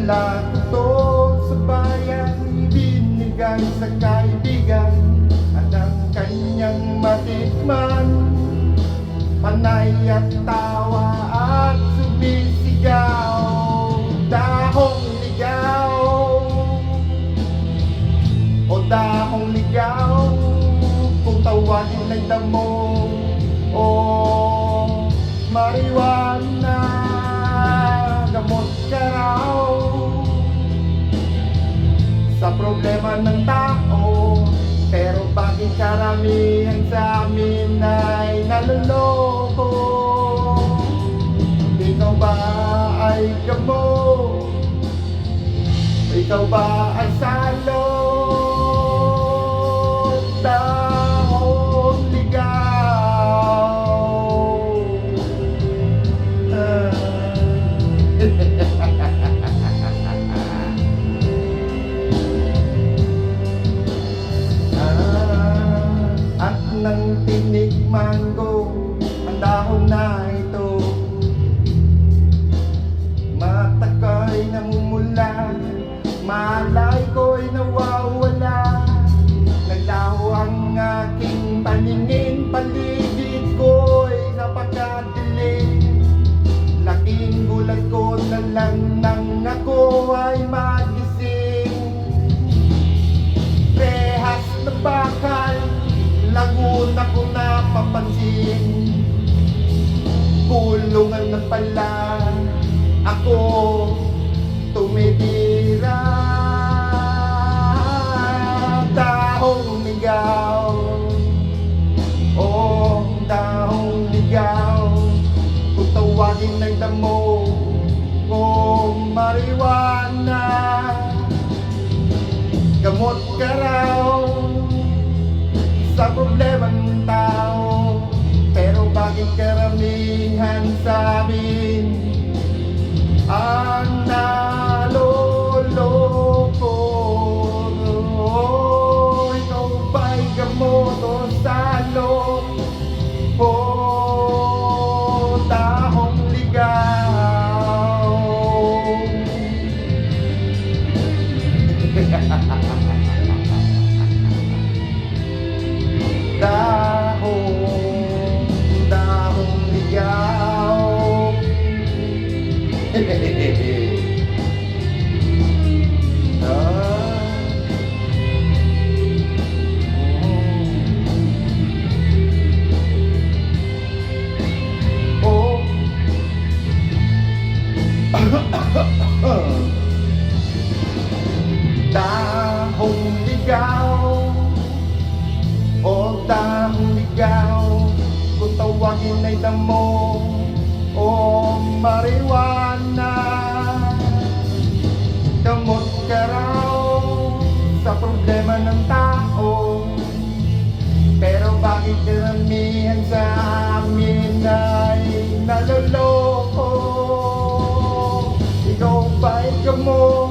Mula to sa bayan, ibinigay sa kaibigan at ang kanyang matikman. Panay at tawa at sumisigaw, dahong ligaw o dahong ligaw. Kung tawagin ay damo o marijuana, gamot ka raw sa problema ng tao. Pero bakit karamihan sa amin ay naloloko? Ikaw ba ay gamot? Ikaw ba ay salot? Dahong ligaw. At nang tinikman ko ang dahon na ito, mata ko'y namumula, malay ko'y nawawala. Naglaho ang aking paningin, paligid ko'y napakadilim. Laking gulat ko na lang nang ako ay magising. Rehas na bakal, Laguna ko napapansin. Kulungan na pala ako tumitira. Dahong ligaw, oh dahong ligaw. Kung tawagin ng damo o marijuana, gamot ka raw sa problema ng tao. Pero bakit karamihan sa amin ang naloloko? Ikaw ba'y gamot o salot o dahong ligaw? Dahong ligaw. Oh. Dahong ligaw, o dahong ligaw. Kung tawagin ay damo o marijuana, gamot ka raw sa problema ng tao. Pero bakit karamihan sa amin ay naloloko? Ikaw ba'y gamot?